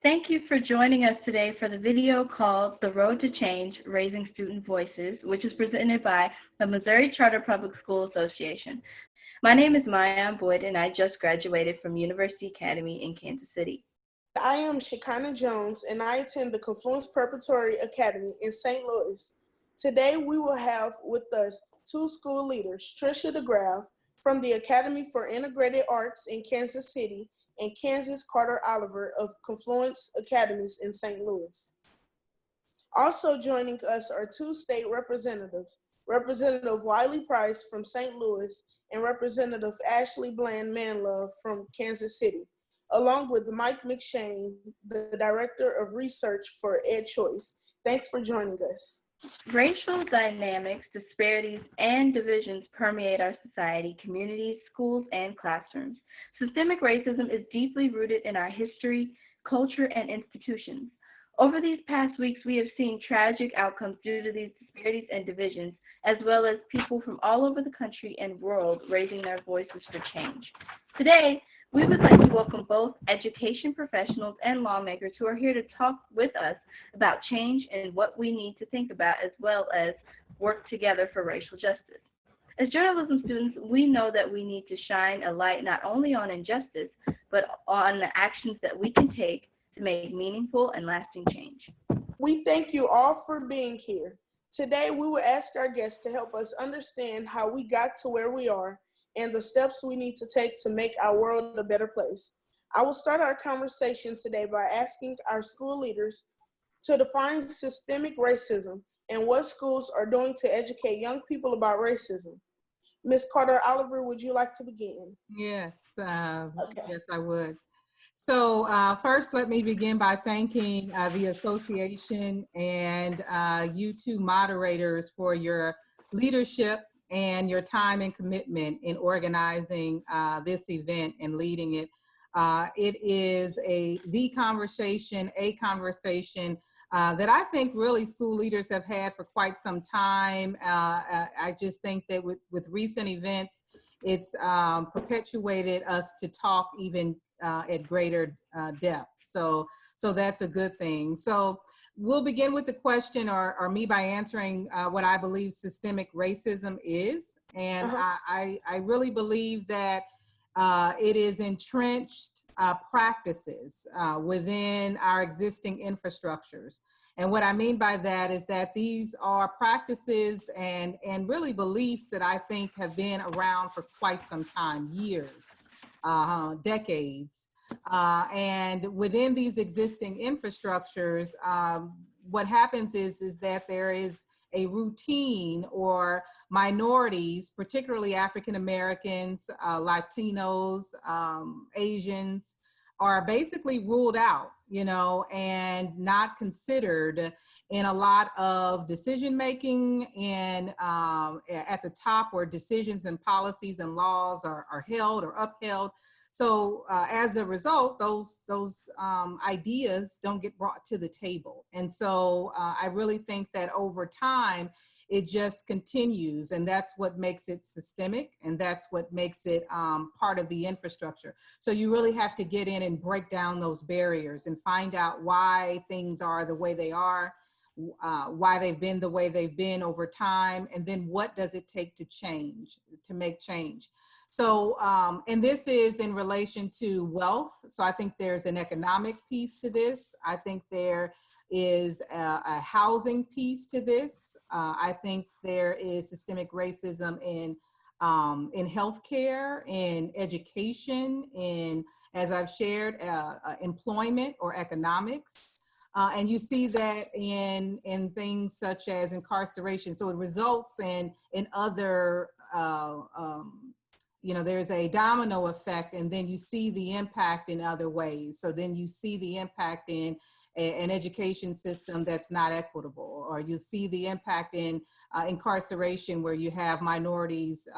Thank you for joining us today for the video called The Road to Change, Raising Student Voices, which is presented by the Missouri Charter Public School Association. My name is Maya Boyd, and I just graduated from University Academy in Kansas City. I am Shekinah Jones, and I attend the Confluence Preparatory Academy in St. Louis. Today, we will have with us two school leaders, Tricia DeGraff from the Academy for Integrated Arts in Kansas City, and Kansas Carter Oliver of Confluence Academies in St. Louis. Also joining us are two state representatives, Representative Wiley Price from St. Louis and Representative Ashley Bland Manlove from Kansas City, along with Mike McShane, the Director of Research for EdChoice. Thanks for joining us. Racial dynamics, disparities, and divisions permeate our society, communities, schools, and classrooms. Systemic racism is deeply rooted in our history, culture, and institutions. Over these past weeks, we have seen tragic outcomes due to these disparities and divisions, as well as people from all over the country and world raising their voices for change. Today, we would like to welcome both education professionals and lawmakers who are here to talk with us about change and what we need to think about, as well as work together for racial justice. As journalism students, we know that we need to shine a light not only on injustice, but on the actions that we can take to make meaningful and lasting change. We thank you all for being here. Today, we will ask our guests to help us understand how we got to where we are and the steps we need to take to make our world a better place. I will start our conversation today by asking our school leaders to define systemic racism and what schools are doing to educate young people about racism. Ms. Carter Oliver, would you like to begin? Yes, Okay. yes, I would. So first, let me begin by thanking the association and you two moderators for your leadership and your time and commitment in organizing this event and leading it. It is the conversation, that I think really school leaders have had for quite some time. I just think that with recent events, it's perpetuated us to talk even at greater depth. So that's a good thing. So we'll begin with the question, or me by answering what I believe systemic racism is. And I really believe that it is entrenched practices within our existing infrastructures. And what I mean by that is that these are practices and really beliefs that I think have been around for quite some time, years, decades. And within these existing infrastructures, what happens is that there is a routine, or minorities, particularly African Americans, Latinos, Asians, are basically ruled out, and not considered in a lot of decision making, and at the top where decisions and policies and laws are held or upheld. So as a result, those ideas don't get brought to the table. And so I really think that over time, it just continues, and that's what makes it systemic, and that's what makes it part of the infrastructure. So you really have to get in and break down those barriers and find out why things are the way they are, why they've been the way they've been over time, and then what does it take to change, to make change. So, and this is in relation to wealth. So I think there's an economic piece to this. I think there is a housing piece to this. I think there is systemic racism in healthcare, in education, in, as I've shared, employment or economics. And you see that in things such as incarceration. So it results in other, there's a domino effect, and then you see the impact in other ways. So then you see the impact in an education system that's not equitable, or you see the impact in incarceration, where you have minorities,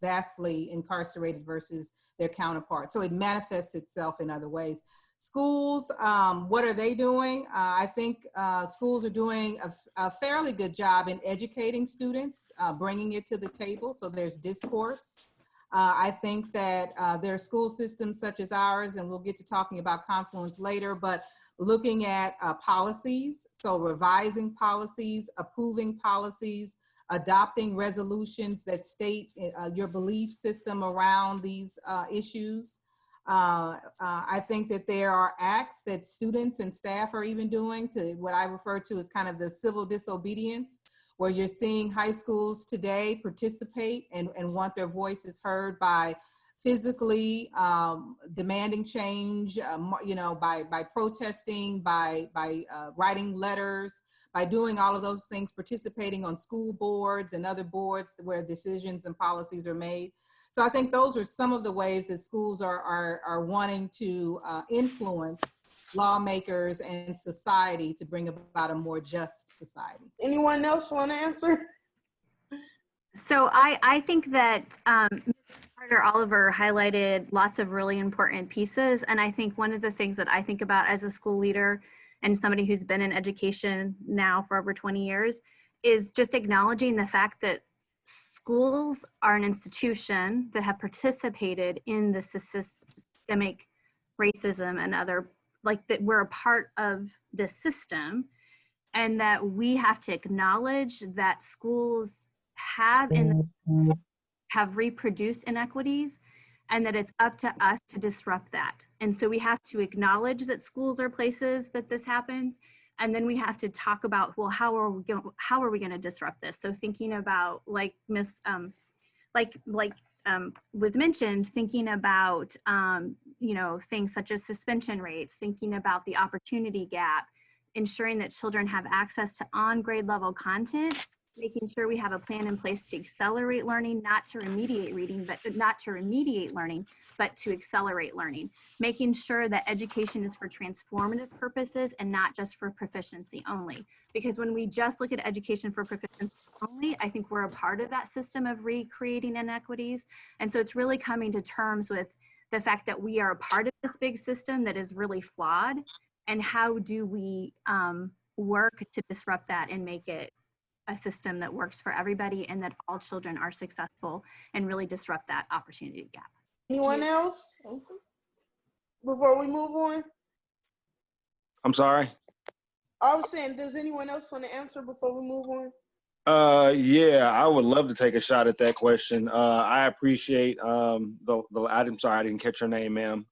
vastly incarcerated versus their counterparts. So it manifests itself in other ways. Schools, what are they doing? I think schools are doing a fairly good job in educating students, bringing it to the table. So there's discourse. I think that there are school systems such as ours, and we'll get to talking about Confluence later, but looking at policies, so revising policies, approving policies, adopting resolutions that state your belief system around these issues. I think that there are acts that students and staff are even doing to what I refer to as kind of the civil disobedience, where you're seeing high schools today participate and want their voices heard by physically demanding change, by protesting, by writing letters, by doing all of those things, participating on school boards and other boards where decisions and policies are made. So I think those are some of the ways that schools are wanting to influence lawmakers and society to bring about a more just society. Anyone else want to answer? So I think that Ms. Carter Oliver highlighted lots of really important pieces. And I think one of the things that I think about as a school leader and somebody who's been in education now for over 20 years is just acknowledging the fact that schools are an institution that have participated in the systemic racism and other, like that we're a part of this system, and that we have to acknowledge that schools have reproduced inequities, and that it's up to us to disrupt that. And so we have to acknowledge that schools are places that this happens, and then we have to talk about, well, how are we going to disrupt this? So thinking about, like Miss was mentioned, thinking about things such as suspension rates, thinking about the opportunity gap, ensuring that children have access to on-grade level content, making sure we have a plan in place to accelerate learning, not to remediate learning, but to accelerate learning, making sure that education is for transformative purposes and not just for proficiency only. Because when we just look at education for proficiency only, I think we're a part of that system of recreating inequities. And so it's really coming to terms with the fact that we are a part of this big system that is really flawed, and how do we work to disrupt that and make it a system that works for everybody and that all children are successful, and really disrupt that opportunity gap. Anyone else before we move on? I'm sorry? I was saying, does anyone else want to answer before we move on? Yeah, I would love to take a shot at that question. I appreciate I'm sorry, I didn't catch her name, ma'am.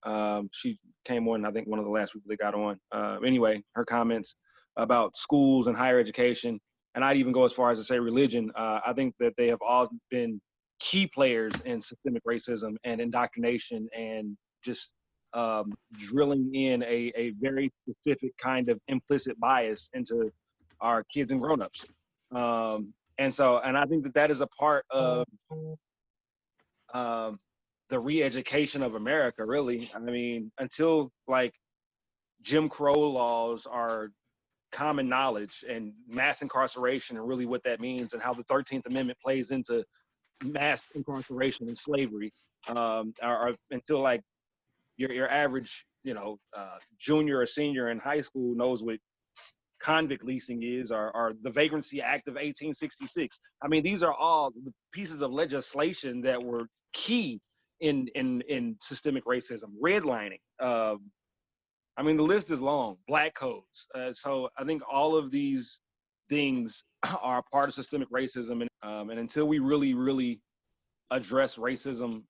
She came on, I think, one of the last people that got on. Anyway, her comments about schools and higher education, and I'd even go as far as to say religion. I think that they have all been key players in systemic racism and indoctrination, and just drilling in a very specific kind of implicit bias into our kids and grown-ups. And I think that is a part of the re-education of America, really. I mean, until like Jim Crow laws are common knowledge, and mass incarceration and really what that means, and how the 13th Amendment plays into mass incarceration and slavery, until like your average, junior or senior in high school knows what convict leasing is, or the Vagrancy Act of 1866. I mean, these are all the pieces of legislation that were key in systemic racism, redlining. I mean, the list is long. Black codes. So I think all of these things are part of systemic racism, and until we really, really address racism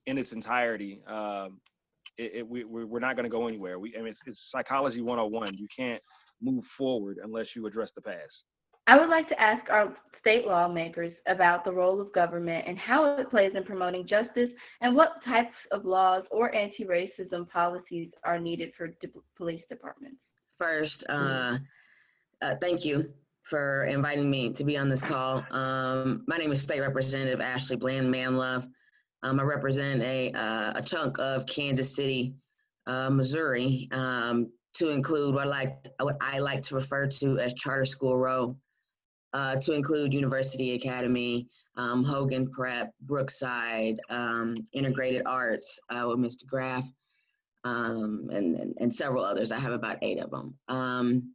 in its entirety, we're not going to go anywhere. It's psychology 101. You can't move forward unless you address the past. I would like to ask our state lawmakers about the role of government and how it plays in promoting justice, and what types of laws or anti-racism policies are needed for police departments. First, thank you for inviting me to be on this call. My name is State Representative Ashley Bland Manlove. I represent a chunk of Kansas City, Missouri, to include what I like to refer to as Charter School Row, to include University Academy, Hogan Prep, Brookside, Integrated Arts with Mr. Graff, and several others. I have about 8 of them.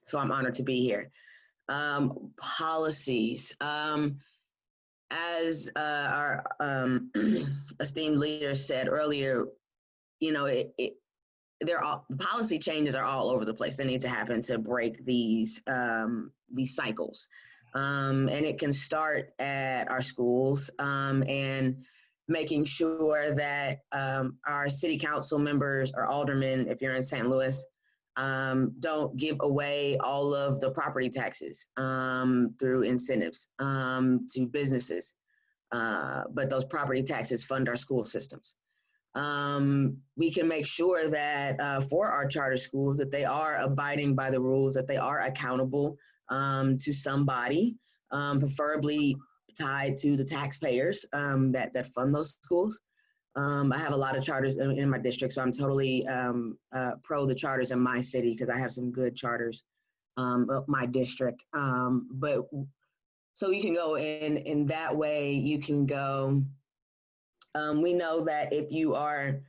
So I'm honored to be here. Policies. as our esteemed leader said earlier, you know, the policy changes are all over the place. They need to happen to break these cycles. And it can start at our schools and making sure that our city council members or aldermen, if you're in St. Louis, don't give away all of the property taxes through incentives to businesses. But those property taxes fund our school systems. We can make sure that for our charter schools that they are abiding by the rules, that they are accountable to somebody, preferably tied to the taxpayers that fund those schools. I have a lot of charters in my district, so I'm totally pro the charters in my city because I have some good charters my district. But so you can go in that way, you can go. We know that if you are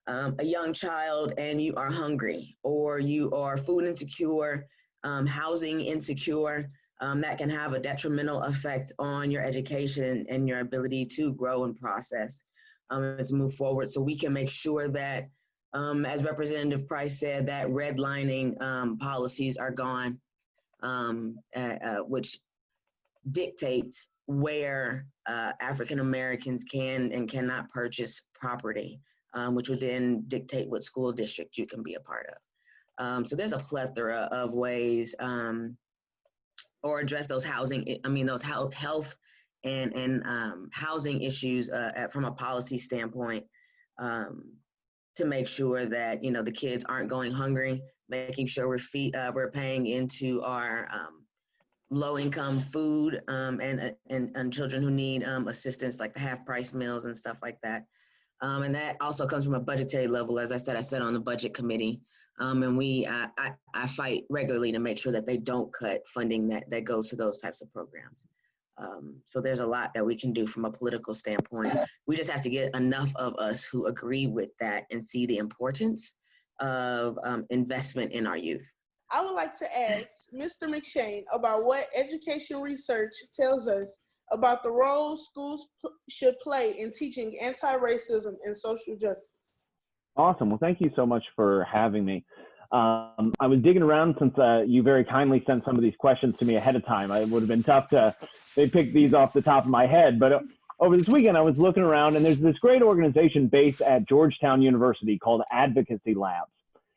a young child and you are hungry, or you are food insecure, housing insecure, that can have a detrimental effect on your education and your ability to grow and process and to move forward. So we can make sure that, as Representative Price said, that redlining policies are gone, which dictate where African Americans can and cannot purchase property, which would then dictate what school district you can be a part of. So there's a plethora of ways, or address those those health and housing issues from a policy standpoint, to make sure that, you know, the kids aren't going hungry, making sure we're paying into our low-income food and children who need assistance, like the half-price meals and stuff like that. And that also comes from a budgetary level. As I said on the budget committee, and I fight regularly to make sure that they don't cut funding that goes to those types of programs. So there's a lot that we can do from a political standpoint. We just have to get enough of us who agree with that and see the importance of investment in our youth. I would like to ask Mr. McShane about what education research tells us about the role schools should play in teaching anti-racism and social justice. Awesome. Well, thank you so much for having me. I was digging around since you very kindly sent some of these questions to me ahead of time. It would have been tough to pick these off the top of my head, but over this weekend I was looking around, and there's this great organization based at Georgetown University called Advocacy Labs.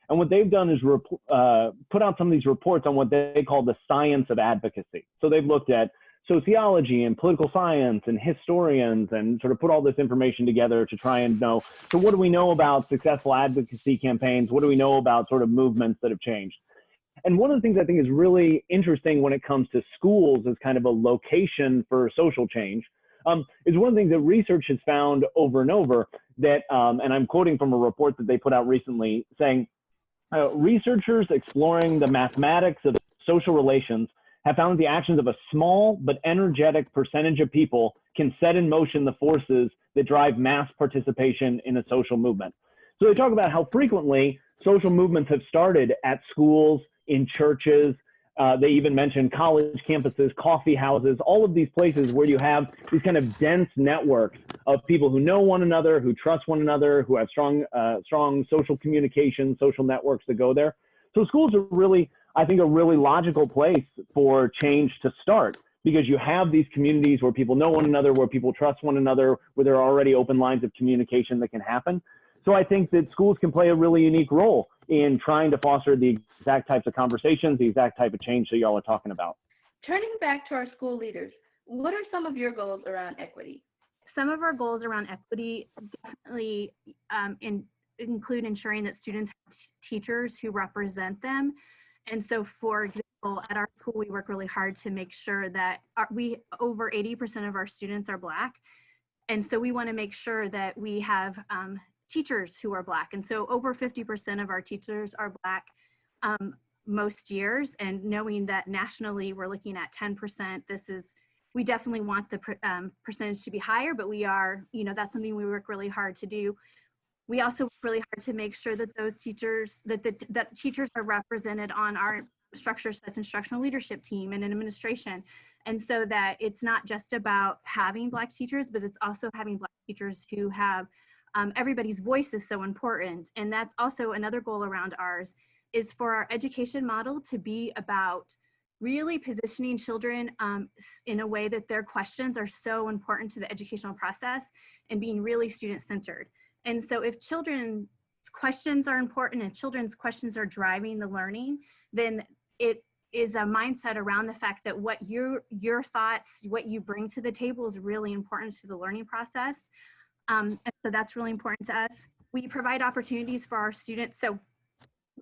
And what they've done is put out some of these reports on what they call the science of advocacy. So they've looked at sociology and political science and historians and sort of put all this information together to try and know, so what do we know about successful advocacy campaigns? What do we know about sort of movements that have changed? And one of the things I think is really interesting when it comes to schools as kind of a location for social change is one of the things that research has found over and over that, and I'm quoting from a report that they put out recently saying, researchers exploring the mathematics of social relations have found that the actions of a small but energetic percentage of people can set in motion the forces that drive mass participation in a social movement. So they talk about how frequently social movements have started at schools, in churches. They even mention college campuses, coffee houses, all of these places where you have these kind of dense networks of people who know one another, who trust one another, who have strong social communication, social networks that go there. So schools are really, I think, a really logical place for change to start, because you have these communities where people know one another, where people trust one another, where there are already open lines of communication that can happen. So I think that schools can play a really unique role in trying to foster the exact types of conversations, the exact type of change that y'all are talking about. Turning back to our school leaders, what are some of your goals around equity? Some of our goals around equity definitely include ensuring that students have teachers who represent them. And so, for example, at our school, we work really hard to make sure that over 80% of our students are Black. And so we want to make sure that we have teachers who are Black. And so over 50% of our teachers are Black most years, and knowing that nationally we're looking at 10%, we definitely want the percentage to be higher, but we are, that's something we work really hard to do. We also work really hard to make sure that those teachers, that teachers are represented on our structure sets instructional leadership team and an administration. And so that it's not just about having Black teachers, but it's also having Black teachers who have everybody's voice is so important. And that's also another goal around ours, is for our education model to be about really positioning children in a way that their questions are so important to the educational process and being really student-centered. And so if children's questions are important and children's questions are driving the learning, then it is a mindset around the fact that what your thoughts, what you bring to the table is really important to the learning process. And so that's really important to us. We provide opportunities for our students. So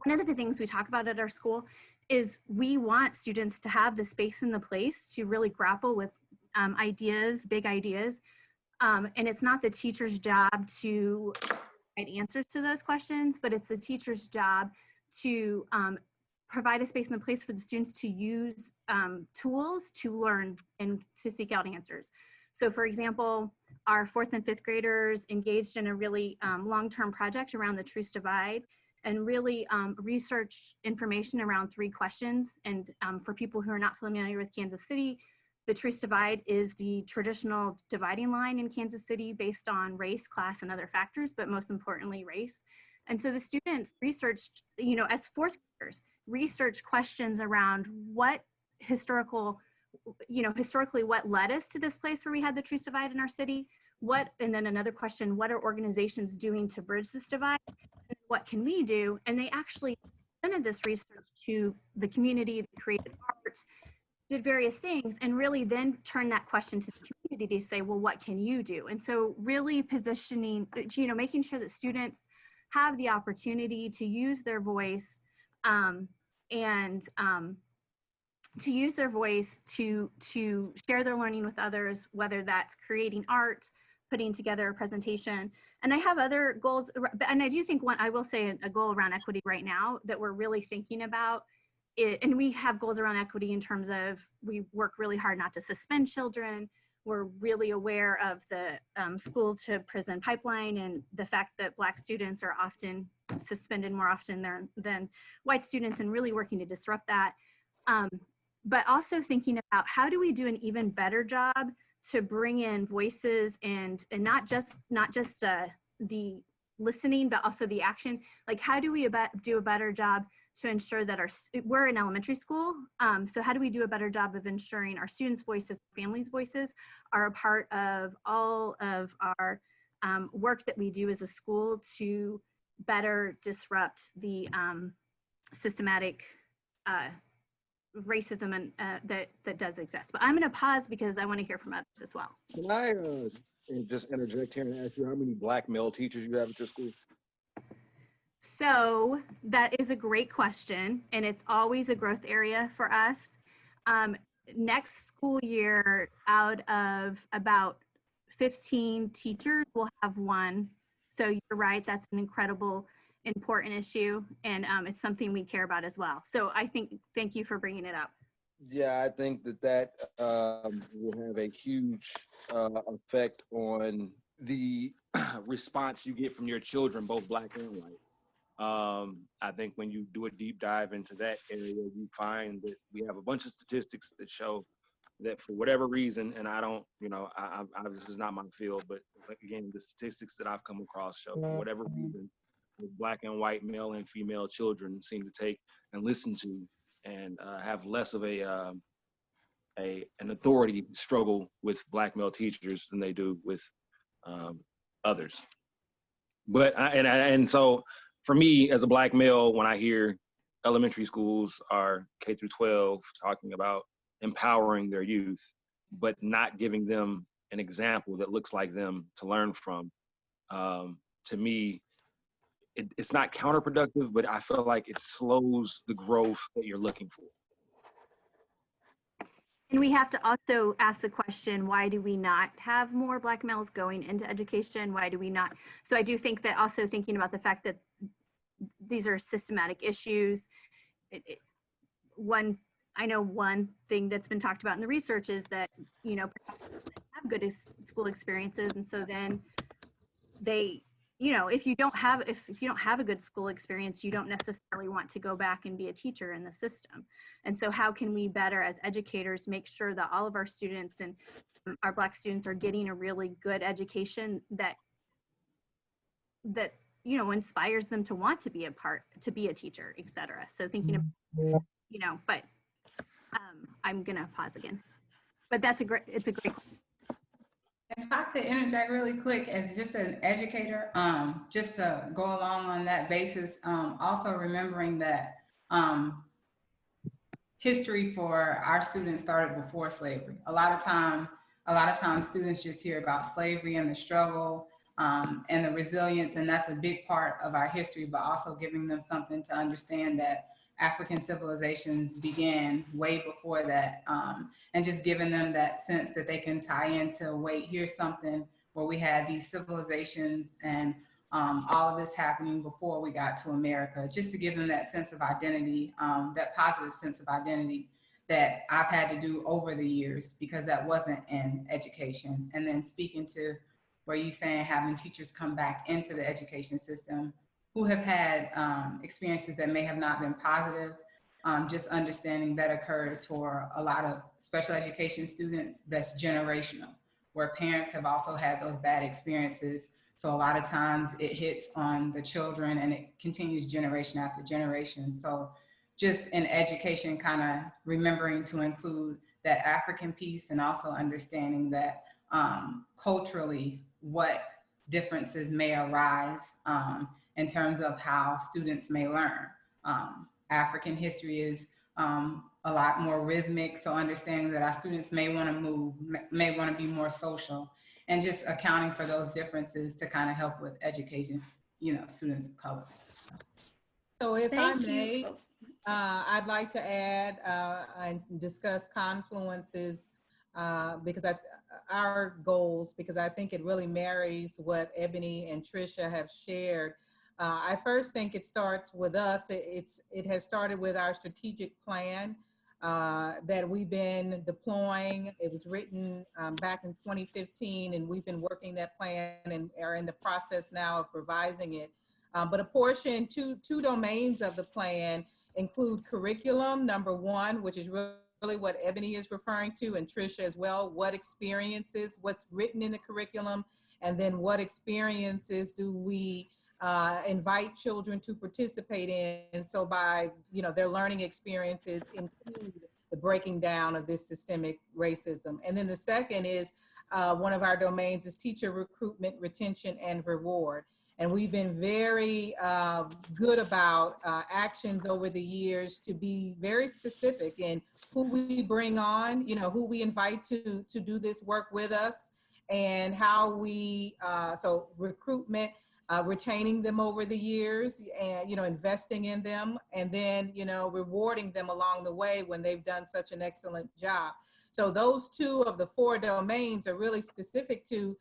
one of the things we talk about at our school is we want students to have the space and the place to really grapple with ideas, big ideas. And it's not the teacher's job to provide answers to those questions, but it's the teacher's job to provide a space and a place for the students to use tools to learn and to seek out answers. So for example, our 4th and 5th graders engaged in a really long-term project around the truth divide, and really researched information around 3 questions. And for people who are not familiar with Kansas City, the truth divide is the traditional dividing line in Kansas City based on race, class, and other factors, but most importantly, race. And so the students researched, as 4th graders, researched questions around what historically what led us to this place where we had the truth divide in our city, and then another question, what are organizations doing to bridge this divide? And what can we do? And they actually presented this research to the community, they created art, did various things, and really then turned that question to the community to say, well, what can you do? And so really positioning, making sure that students have the opportunity to use their voice to use their voice to share their learning with others, whether that's creating art, putting together a presentation. And I have other goals, and I do think I will say a goal around equity right now that we're really thinking about, and we have goals around equity in terms of, we work really hard not to suspend children. We're really aware of the school to prison pipeline and the fact that Black students are often suspended more often than white students, and really working to disrupt that. But also thinking about how do we do an even better job to bring in voices and not just the listening, but also the action. Like, how do we do a better job to ensure that we're in elementary school, so how do we do a better job of ensuring our students' voices, families' voices are a part of all of our work that we do as a school to better disrupt the systematic racism and that does exist. But I'm going to pause because I want to hear from others as well. Can I just interject here and ask you how many Black male teachers you have at your school? So that is a great question, and it's always a growth area for us. Next school year, out of about 15 teachers, we'll have 1. So you're right, that's an incredible, important issue, and it's something we care about as well. So thank you for bringing it up. Yeah, I think that will have a huge effect on the response you get from your children, both Black and white. I think when you do a deep dive into that area, you find that we have a bunch of statistics that show that for whatever reason, and I don't, this is not my field, but again, the statistics that I've come across show for whatever reason, Black and white male and female children seem to take and listen to and have less of an authority struggle with Black male teachers than they do with others. But so for me as a Black male, when I hear elementary schools are K through 12 talking about empowering their youth, but not giving them an example that looks like them to learn from, to me, it's not counterproductive, but I feel like it slows the growth that you're looking for. And we have to also ask the question, why do we not have more Black males going into education? Why do we not? So I do think that also thinking about the fact that these are systematic issues. One thing that's been talked about in the research is that, perhaps have good school experiences, and so then they if you don't have a good school experience, you don't necessarily want to go back and be a teacher in the system. And so how can we better as educators make sure that all of our students and our Black students are getting a really good education that inspires them to want to be a teacher, et cetera. So thinking of, but I'm gonna pause again. But it's a great question. If I could interject really quick as just an educator, just to go along on that basis, also remembering that history for our students started before slavery. A lot of times students just hear about slavery and the struggle and the resilience, and that's a big part of our history, but also giving them something to understand that African civilizations began way before that, and just giving them that sense that they can tie into, wait, here's something where we had these civilizations and all of this happening before we got to America, just to give them that sense of identity, that positive sense of identity that I've had to do over the years, because that wasn't in education. And then speaking to where you saying having teachers come back into the education system who have had experiences that may have not been positive, just understanding that occurs for a lot of special education students, that's generational, where parents have also had those bad experiences. So a lot of times it hits on the children and it continues generation after generation. So just in education, kind of remembering to include that African piece, and also understanding that culturally what differences may arise in terms of how students may learn. African history is a lot more rhythmic, so understanding that our students may want to move, may want to be more social, and just accounting for those differences to kind of help with education, students of color. So if I may, I'd like to add and discuss confluences because our goals, because I think it really marries what Ebony and Tricia have shared. I first think it starts with us. It has started with our strategic plan that we've been deploying. It was written back in 2015, and we've been working that plan and are in the process now of revising it. But a portion, two domains of the plan include curriculum, number one, which is really what Ebony is referring to, and Tricia as well. What experiences, what's written in the curriculum, and then what experiences do we invite children to participate in? So by, their learning experiences include the breaking down of this systemic racism. And then the second is, one of our domains is teacher recruitment, retention, and reward. And we've been very good about actions over the years to be very specific in who we bring on, who we invite to do this work with us, and how we, so recruitment, retaining them over the years, and, investing in them, and then, rewarding them along the way when they've done such an excellent job. So those two of the four domains are really specific to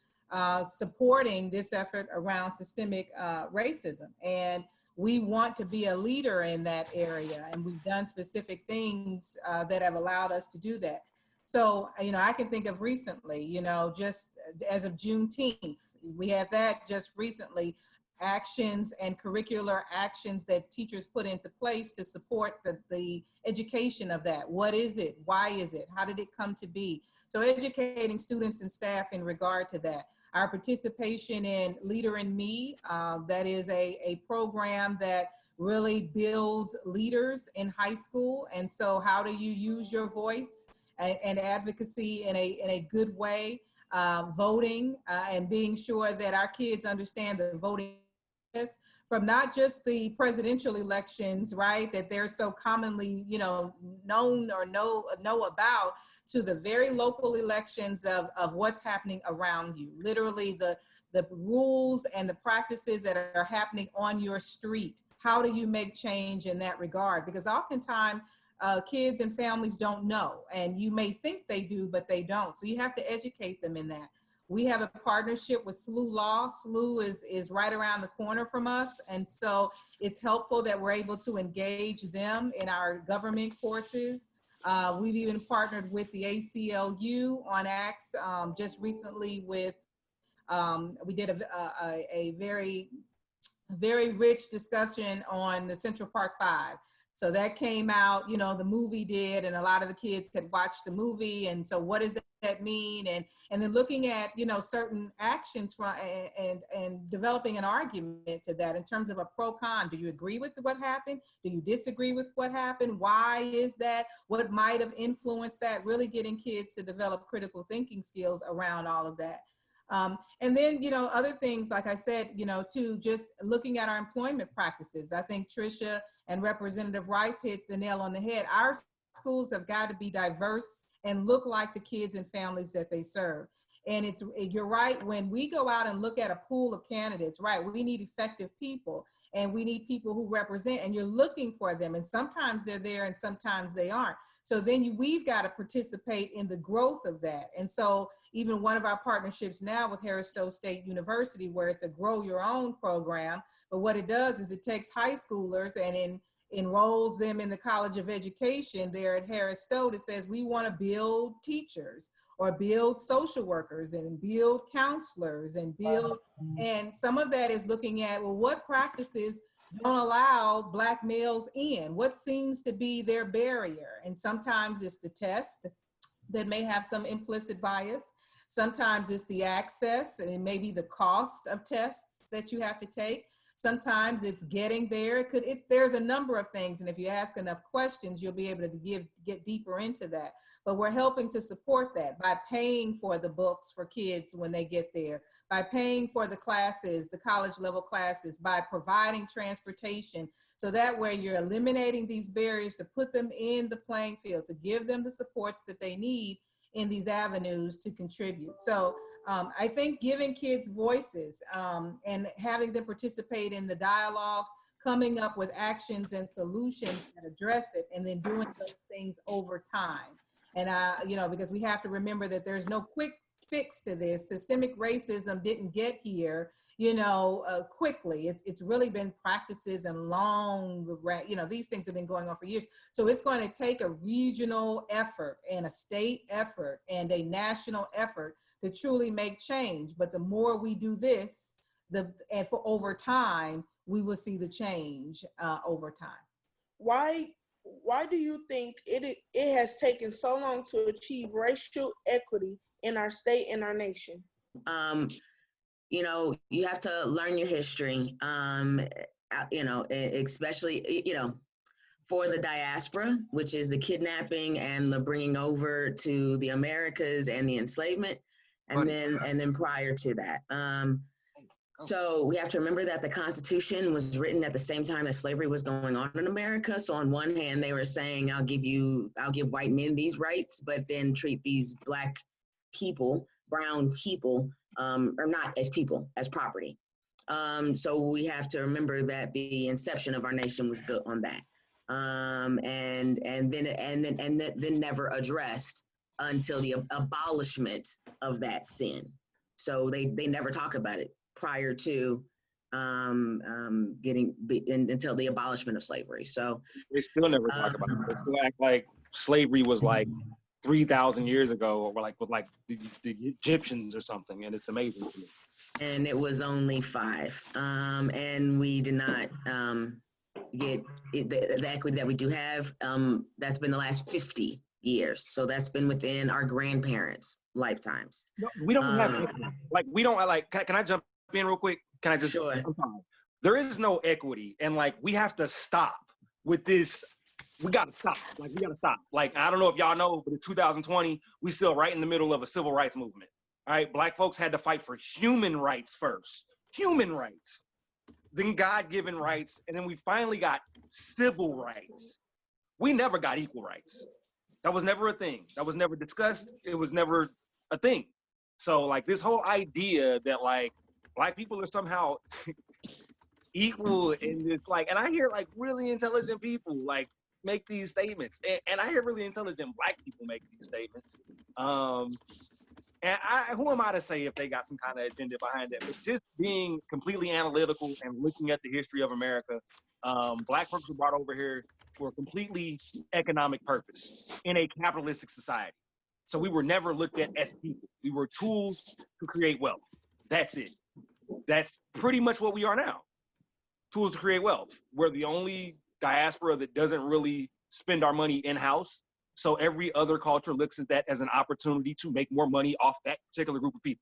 supporting this effort around systemic racism. And we want to be a leader in that area. And we've done specific things that have allowed us to do that. So, I can think of recently, just as of Juneteenth, we had that just recently, actions and curricular actions that teachers put into place to support the education of that. What is it? Why is it? How did it come to be? So educating students and staff in regard to that. Our participation in Leader in Me, that is a program that really builds leaders in high school. And so how do you use your voice and advocacy in a good way? Voting and being sure that our kids understand the voting from not just the presidential elections, right, that they're so commonly, known or know about, to the very local elections of what's happening around you. Literally the rules and the practices that are happening on your street. How do you make change in that regard? Because oftentimes kids and families don't know, and you may think they do, but they don't. So you have to educate them in that. We have a partnership with SLU Law. SLU is right around the corner from us. And so it's helpful that we're able to engage them in our government courses. We've even partnered with the ACLU on acts just recently with we did a very, very rich discussion on the Central Park Five. So that came out, you know, the movie did, and a lot of the kids had watched the movie. And so what does that mean? And then looking at, you know, certain actions from and developing an argument to that in terms of a pro-con. Do you agree with what happened? Do you disagree with what happened? Why is that? What might have influenced that? Really getting kids to develop critical thinking skills around all of that. And then, you know, other things, like I said, you know, too, just looking at our employment practices. I think Tricia and Representative Rice hit the nail on the head. Our schools have got to be diverse and look like the kids and families that they serve. And you're right, when we go out and look at a pool of candidates, right, we need effective people and we need people who represent, and you're looking for them. And sometimes they're there and sometimes they aren't. So then we've got to participate in the growth of that. And so even one of our partnerships now with Harris Stowe State University, where it's a grow your own program, but what it does is it takes high schoolers and enrolls them in the College of Education there at Harris Stowe that says we want to build teachers or build social workers and build counselors and build, and some of that is looking at, well, what practices don't allow Black males in? What seems to be their barrier? And sometimes it's the test that may have some implicit bias. Sometimes it's the access, and it may be the cost of tests that you have to take. Sometimes it's getting there. There's a number of things, and if you ask enough questions, you'll be able to get deeper into that. But we're helping to support that by paying for the books for kids when they get there, by paying for the classes, the college level classes, by providing transportation. So that way you're eliminating these barriers to put them in the playing field, to give them the supports that they need in these avenues to contribute. So I think giving kids voices and having them participate in the dialogue, coming up with actions and solutions that address it, and then doing those things over time. And, you know, because we have to remember that there's no quick fix to this. Systemic racism didn't get here, you know, quickly. It's really been practices and long, you know, these things have been going on for years. So it's going to take a regional effort and a state effort and a national effort to truly make change. But the more we do this, and for over time, we will see the change over time. Why do you think it has taken so long to achieve racial equity in our state and our nation? You know, you have to learn your history, you know, especially, you know, for the diaspora, which is the kidnapping and the bringing over to the Americas and the enslavement, and then prior to that. So we have to remember that the Constitution was written at the same time that slavery was going on in America. So on one hand, they were saying, I'll give white men these rights, but then treat these Black people, brown people, or not as people, as property. So we have to remember that the inception of our nation was built on that, and then never addressed until the abolishment of that sin. So they never talk about it prior to until the abolishment of slavery. So they still never talk about it. They still act like slavery was like 3,000 years ago, or like with like the Egyptians or something, and it's amazing to me. And it was only 5, and we did not get the equity that we do have. That's been the last 50 years, so that's been within our grandparents' lifetimes. No, we don't have like we don't like. Can I jump in real quick? Can I just? Sure. I'm sorry. There is no equity, and like we have to stop with this. We gotta stop. Like we gotta stop. Like I don't know if y'all know, but in 2020, we still right in the middle of a civil rights movement. All right, Black folks had to fight for human rights first, human rights, then God-given rights, and then we finally got civil rights. We never got equal rights. That was never a thing. That was never discussed. It was never a thing. So like this whole idea that like Black people are somehow equal in this, like, and I hear like really intelligent people like make these statements, and I hear really intelligent Black people make these statements. And who am I to say if they got some kind of agenda behind it? But just being completely analytical and looking at the history of America, Black folks were brought over here for a completely economic purpose in a capitalistic society. So we were never looked at as people. We were tools to create wealth. That's it. That's pretty much what we are now. Tools to create wealth. We're the only diaspora that doesn't really spend our money in-house. So every other culture looks at that as an opportunity to make more money off that particular group of people.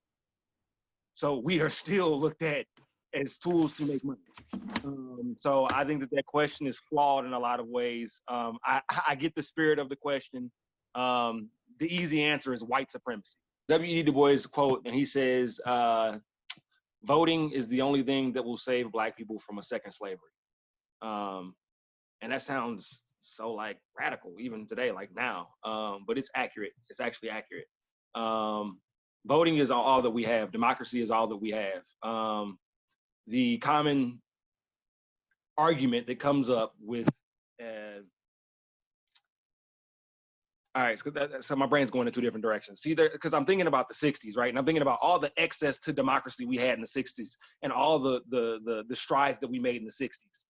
So we are still looked at as tools to make money. So I think that question is flawed in a lot of ways. I get the spirit of the question. The easy answer is white supremacy. W.E. Du Bois quote, and he says, voting is the only thing that will save Black people from a second slavery. And that sounds so like radical even today, like now, but it's accurate. It's actually accurate. Voting is all that we have. Democracy is all that we have. The common argument that comes up with, all right, so my brain's going in two different directions. See, because I'm thinking about the 60s, right? And I'm thinking about all the excess to democracy we had in the 60s and all the strides that we made in the 60s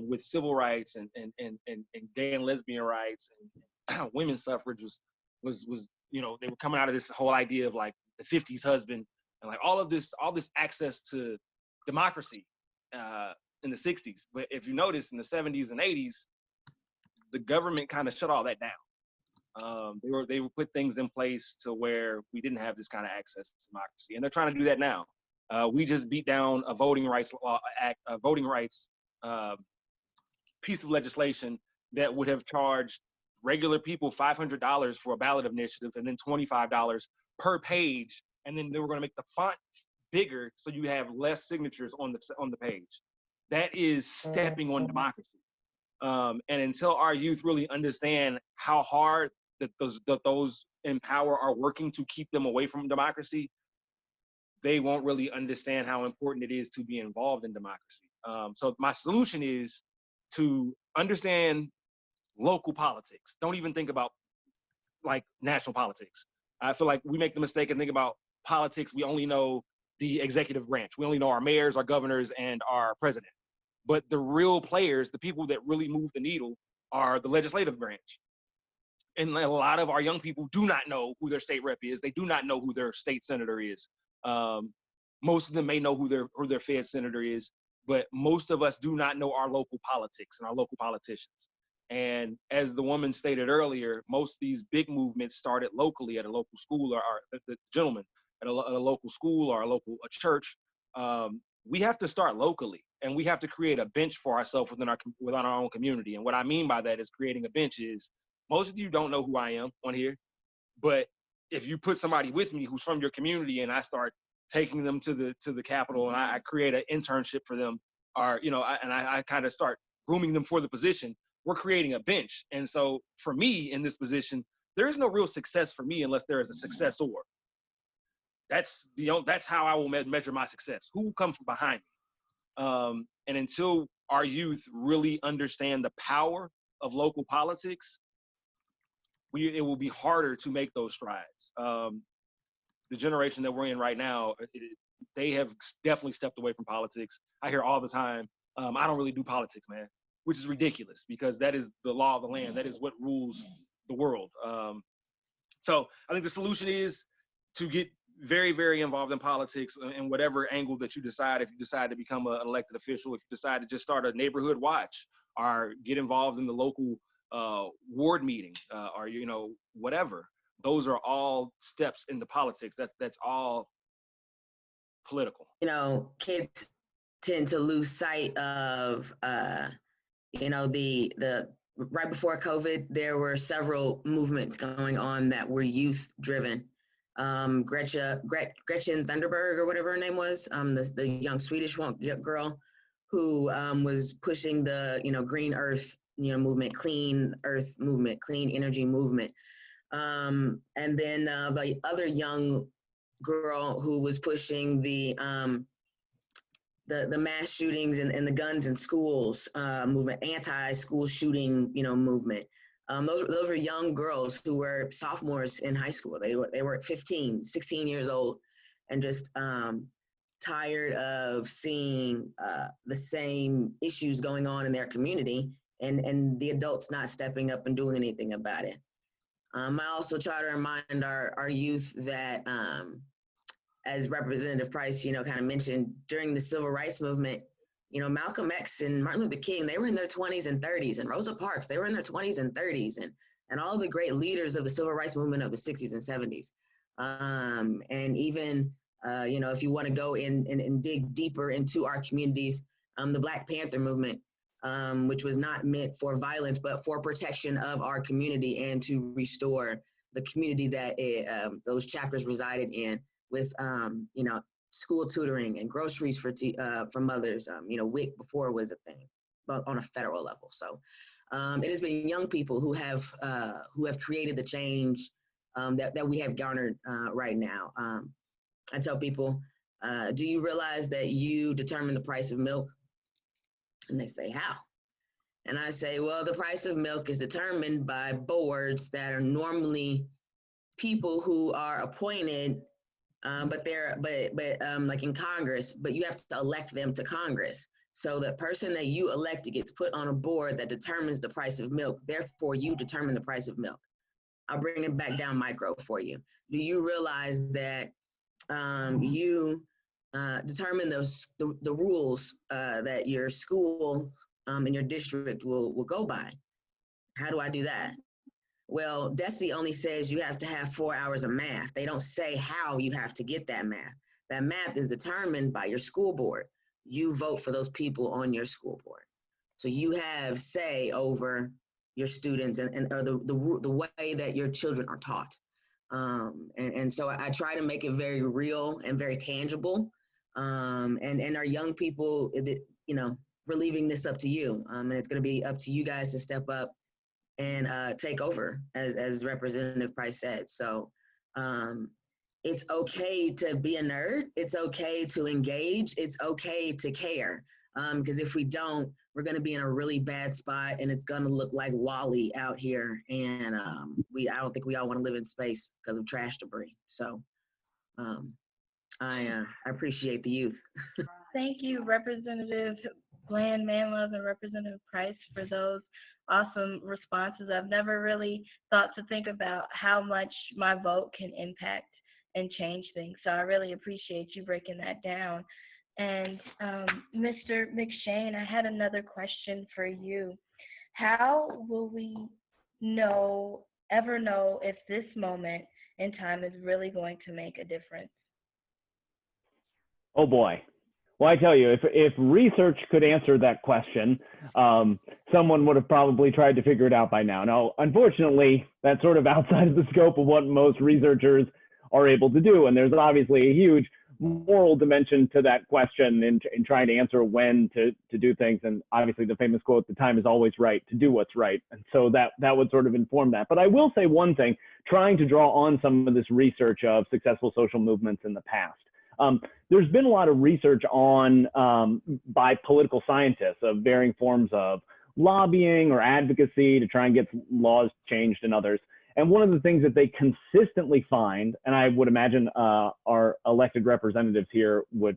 with civil rights and gay and lesbian rights and women's suffrage was you know, they were coming out of this whole idea of like the 50s husband and like all this access to democracy in the 60s. But if you notice in the 70s and 80s, the government kind of shut all that down. They would put things in place to where we didn't have this kind of access to democracy, and they're trying to do that now. We just beat down a voting rights piece of legislation that would have charged regular people $500 for a ballot initiative, and then $25 per page, and then they were going to make the font bigger so you have less signatures on the page. That is stepping on democracy. And until our youth really understand how hard that those in power are working to keep them away from democracy, they won't really understand how important it is to be involved in democracy. So my solution is to understand local politics. Don't even think about like national politics. I feel like we make the mistake and think about politics. We only know the executive branch. We only know our mayors, our governors, and our president. But the real players, the people that really move the needle, are the legislative branch. And a lot of our young people do not know who their state rep is. They do not know who their state senator is. Most of them may know who their Fed senator is, but most of us do not know our local politics and our local politicians. And as the woman stated earlier, most of these big movements started locally at a local school, or the gentleman at a local school or a church. We have to start locally, and we have to create a bench for ourselves within our own community. And what I mean by that is creating a bench is, most of you don't know who I am on here, but if you put somebody with me who's from your community and I start taking them to the Capitol and I create an internship for them, or I kind of start grooming them for the position, we're creating a bench. And so for me in this position, there is no real success for me unless there is a successor. That's how I will measure my success. Who will come from behind me? And until our youth really understand the power of local politics, it will be harder to make those strides. The generation that we're in right now, they have definitely stepped away from politics. I hear all the time, I don't really do politics, man, which is ridiculous because that is the law of the land. That is what rules the world. So I think the solution is to get very, very involved in politics in whatever angle that you decide. If you decide to become an elected official, if you decide to just start a neighborhood watch or get involved in the local ward meeting or whatever, those are all steps into politics. That's all political. Kids tend to lose sight of the right before COVID, there were several movements going on that were youth driven. Gretchen Thunberg, or whatever her name was, the young Swedish girl who was pushing the green earth movement, clean earth movement, clean energy movement. And then the other young girl who was pushing the mass shootings and the guns in schools movement, anti-school shooting movement. Those were young girls who were sophomores in high school. They were 15, 16 years old, and just tired of seeing the same issues going on in their community, and the adults not stepping up and doing anything about it. I also try to remind our youth that as Representative Price, kind of mentioned, during the civil rights movement, Malcolm X and Martin Luther King, they were in their 20s and 30s, and Rosa Parks, they were in their 20s and 30s, and all the great leaders of the civil rights movement of the 60s and 70s. And even, if you want to go in and dig deeper into our communities, the Black Panther movement, which was not meant for violence, but for protection of our community and to restore the community that those chapters resided in with, school tutoring and groceries for mothers. WIC before was a thing, but on a federal level. So it has been young people who have created the change that we have garnered right now. I tell people, do you realize that you determine the price of milk? And they say, how? And I say, well, the price of milk is determined by boards that are normally people who are appointed, but like in Congress, but you have to elect them to Congress. So the person that you elected gets put on a board that determines the price of milk. Therefore, you determine the price of milk. I'll bring it back down micro for you. Do you realize that you determine the rules that your school and your district will go by? How do I do that? Well, DESE only says you have to have 4 hours of math. They don't say how you have to get that math. That math is determined by your school board. You vote for those people on your school board. So you have say over your students and or the way that your children are taught. And so I try to make it very real and very tangible. And our young people, we're leaving this up to you. And it's going to be up to you guys to step up and take over, as Representative Price said. So it's okay to be a nerd. It's okay to engage. It's okay to care. Because if we don't, we're going to be in a really bad spot, and it's going to look like Wall-E out here. And I don't think we all want to live in space because of trash debris. So I appreciate the youth. Thank you, Representative Bland Manlove and Representative Price, for those awesome responses. I've never really thought to think about how much my vote can impact and change things. So I really appreciate you breaking that down. And Mr. McShane, I had another question for you. How will we ever know if this moment in time is really going to make a difference? Oh boy. Well, I tell you, if research could answer that question, someone would have probably tried to figure it out by now. Now, unfortunately, that's sort of outside of the scope of what most researchers are able to do. And there's obviously a huge moral dimension to that question in trying to answer when to do things. And obviously the famous quote, "The time is always right to do what's right." And so that would sort of inform that. But I will say one thing, trying to draw on some of this research of successful social movements in the past. There's been a lot of research on by political scientists of varying forms of lobbying or advocacy to try and get laws changed and others. And one of the things that they consistently find, and I would imagine our elected representatives here will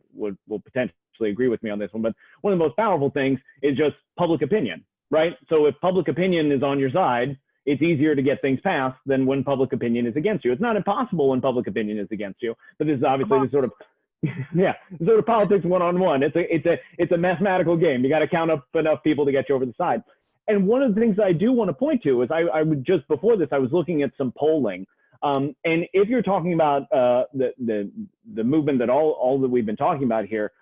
potentially agree with me on this one, but one of the most powerful things is just public opinion, right? So if public opinion is on your side, it's easier to get things passed than when public opinion is against you. It's not impossible when public opinion is against you, but this is obviously the sort of sort of politics one-on-one. It's a mathematical game. You got to count up enough people to get you over the side. And one of the things I do want to point to is I would just before this I was looking at some polling, and if you're talking about the movement that all that we've been talking about here,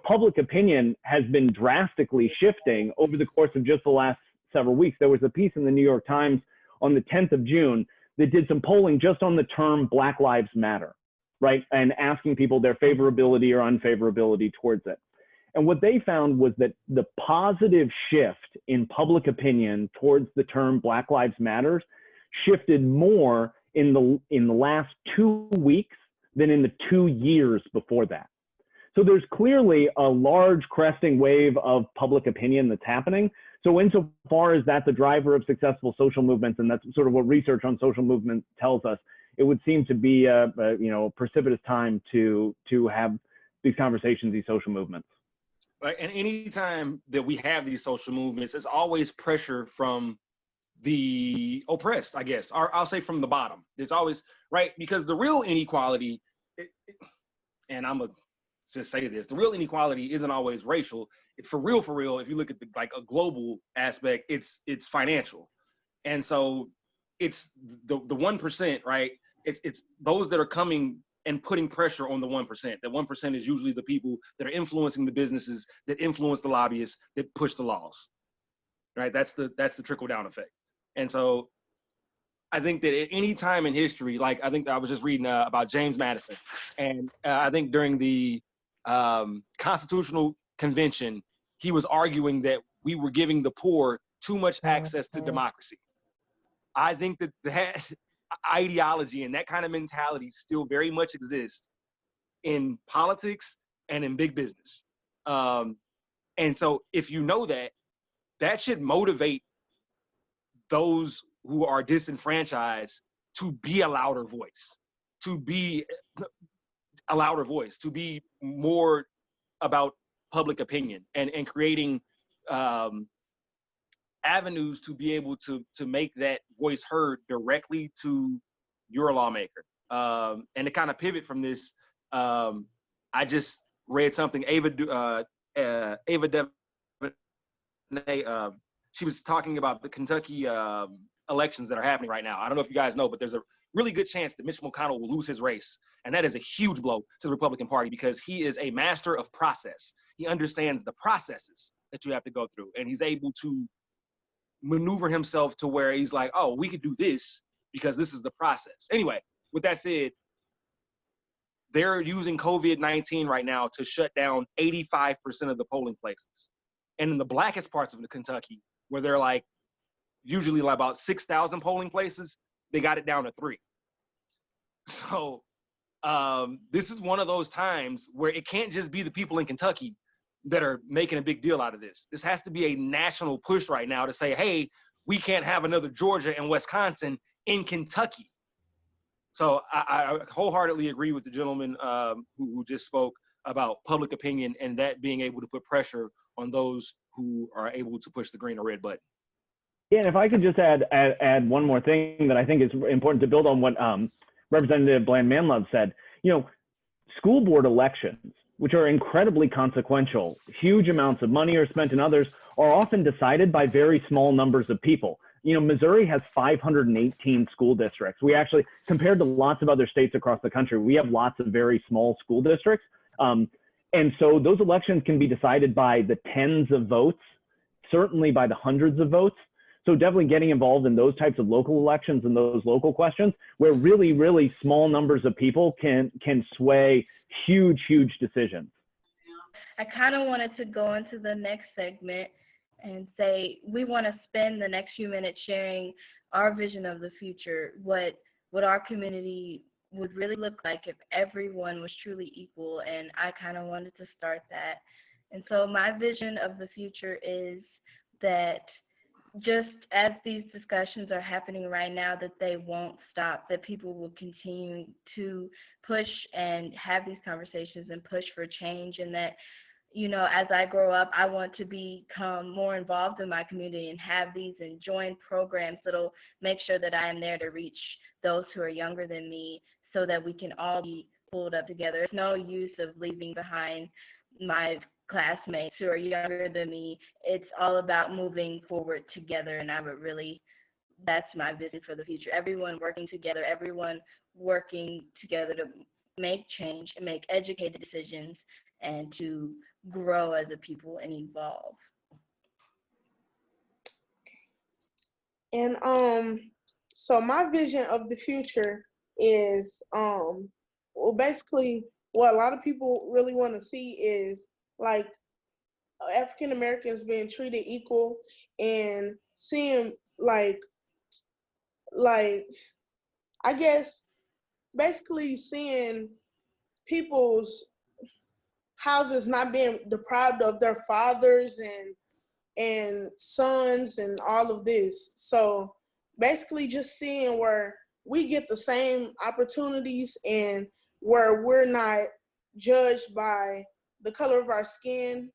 public opinion has been drastically shifting over the course of just the last several weeks. There was a piece in the New York Times on the 10th of June that did some polling just on the term Black Lives Matter, right? And asking people their favorability or unfavorability towards it. And what they found was that the positive shift in public opinion towards the term Black Lives Matter shifted more in the last 2 weeks than in the 2 years before that. So there's clearly a large cresting wave of public opinion that's happening. So insofar as that's the driver of successful social movements, and that's sort of what research on social movements tells us, it would seem to be a precipitous time to have these conversations, these social movements. Right, and anytime that we have these social movements, it's always pressure from the oppressed, I guess, or I'll say from the bottom. It's always, right, because the real inequality, and I'm gonna just say this: the real inequality isn't always racial. For real, if you look at like a global aspect, it's financial, and so it's the 1%, right? It's those that are coming and putting pressure on the 1%. That 1% is usually the people that are influencing the businesses, that influence the lobbyists, that push the laws, right? That's the trickle down effect. And so I think that at any time in history, like I think I was just reading about James Madison, and I think during the Constitutional Convention, he was arguing that we were giving the poor too much access to democracy. I think that that ideology and that kind of mentality still very much exists in politics and in big business. And so if you know that, that should motivate those who are disenfranchised to be a louder voice, to be more about public opinion and creating avenues to be able to make that voice heard directly to your lawmaker. And to kind of pivot from this, I just read something Ava DuVernay, she was talking about the Kentucky elections that are happening right now. I don't know if you guys know, but there's a really good chance that Mitch McConnell will lose his race. And that is a huge blow to the Republican Party because he is a master of process. He understands the processes that you have to go through. And he's able to maneuver himself to where he's like, oh, we could do this because this is the process. Anyway, with that said, they're using COVID-19 right now to shut down 85% of the polling places. And in the blackest parts of Kentucky, where they're like usually like about 6,000 polling places, they got it down to 3. So this is one of those times where it can't just be the people in Kentucky that are making a big deal out of this. This has to be a national push right now to say, hey, we can't have another Georgia and Wisconsin in Kentucky. So I wholeheartedly agree with the gentleman who just spoke about public opinion and that being able to put pressure on those who are able to push the green or red button. Yeah, and if I could just add one more thing that I think is important to build on what Representative Bland-Manlove said. You know, school board elections, which are incredibly consequential, huge amounts of money are spent, and others are often decided by very small numbers of people. You know, Missouri has 518 school districts. We actually, compared to lots of other states across the country, we have lots of very small school districts. And so those elections can be decided by the tens of votes, certainly by the hundreds of votes. So definitely getting involved in those types of local elections and those local questions where really, really small numbers of people can sway huge, huge decisions. I kind of wanted to go into the next segment and say we want to spend the next few minutes sharing our vision of the future, what our community would really look like if everyone was truly equal, and I kind of wanted to start that. And so my vision of the future is that just as these discussions are happening right now, that they won't stop, that people will continue to push and have these conversations and push for change, and that, you know, as I grow up, I want to become more involved in my community and have these and join programs that'll make sure that I am there to reach those who are younger than me so that we can all be pulled up together. There's no use of leaving behind my classmates who are younger than me. It's all about moving forward together, and that's my vision for the future. Everyone working together to make change and make educated decisions and to grow as a people and evolve. And so my vision of the future is well, basically what a lot of people really want to see is like African Americans being treated equal and seeing like I guess basically seeing people's houses not being deprived of their fathers and sons and all of this. So basically just seeing where we get the same opportunities and where we're not judged by the color of our skin,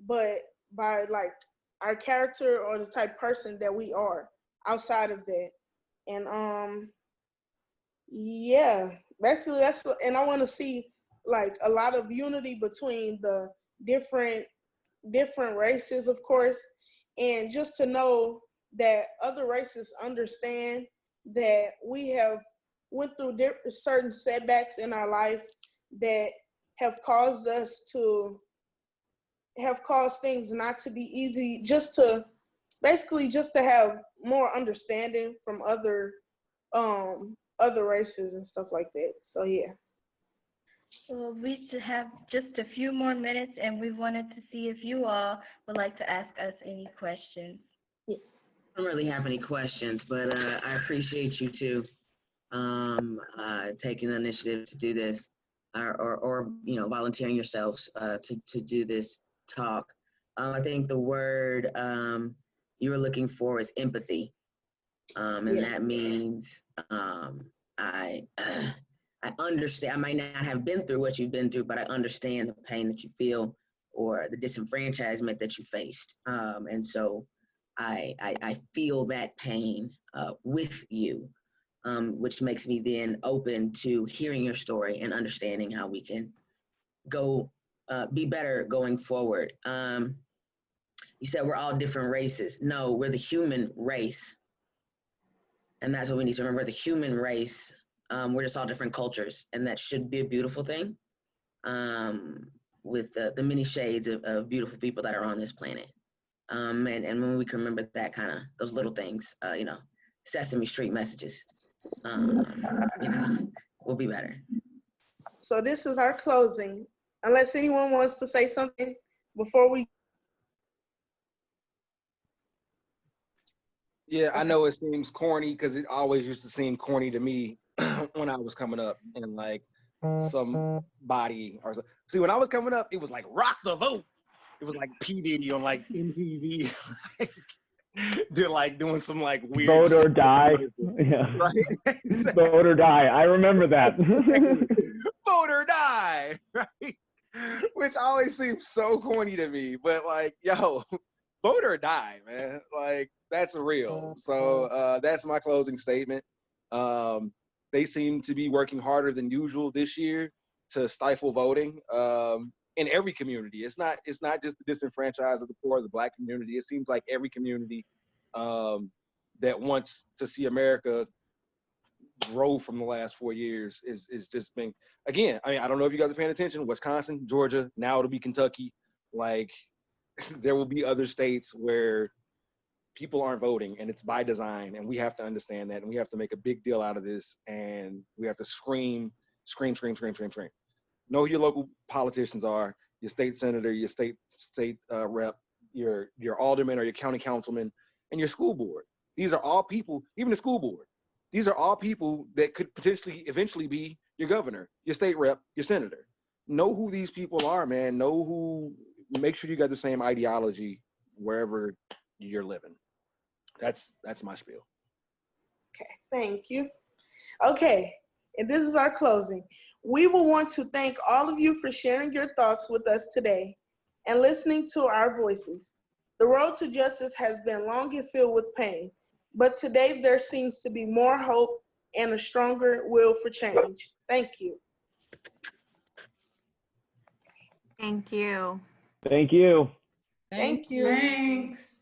but by like our character or the type of person that we are outside of that. And yeah, basically that's what, and I want to see like a lot of unity between the different races, of course, and just to know that other races understand that we have went through certain setbacks in our life that have caused things not to be easy, just to have more understanding from other races and stuff like that. So yeah. Well, we should have just a few more minutes, and we wanted to see if you all would like to ask us any questions. I don't really have any questions, but I appreciate you two taking the initiative to do this, or volunteering yourselves to do this talk. I think the word you were looking for is empathy, and that means I understand. I might not have been through what you've been through, but I understand the pain that you feel or the disenfranchisement that you faced, and so I feel that pain with you. Which makes me then open to hearing your story and understanding how we can go be better going forward. You said we're all different races. No, we're the human race. And that's what we need to remember, the human race. We're just all different cultures, and that should be a beautiful thing, with the many shades of beautiful people that are on this planet. And when we can remember that kind of, those little things, Sesame Street messages, we'll be better. So this is our closing. Unless anyone wants to say something before we. Yeah, I know it seems corny because it always used to seem corny to me when I was coming up, and like somebody or see, when I was coming up, it was like rock the vote. It was like P. Diddy on like MTV. They're like doing some like weird vote or die. Yeah. Right? Vote or die. I remember that. Vote or die, right? Which always seems so corny to me, but like, yo, vote or die, man. Like, that's real. So that's my closing statement. They seem to be working harder than usual this year to stifle voting. In every community. It's not just the disenfranchised of the poor, the Black community. It seems like every community that wants to see America grow from the last 4 years is just been, again, I mean, I don't know if you guys are paying attention, Wisconsin, Georgia, now it'll be Kentucky. Like, there will be other states where people aren't voting, and it's by design, and we have to understand that, and we have to make a big deal out of this, and we have to scream. Know who your local politicians are, your state senator, your state rep, your alderman or your county councilman, and your school board. These are all people, even the school board. These are all people that could potentially eventually be your governor, your state rep, your senator. Know who these people are, man. Make sure you got the same ideology wherever you're living. That's my spiel. Okay, thank you. Okay, and this is our closing. We will want to thank all of you for sharing your thoughts with us today and listening to our voices. The road to justice has been long and filled with pain, but today there seems to be more hope and a stronger will for change. Thank you. Thank you. Thank you. Thank you. Thanks.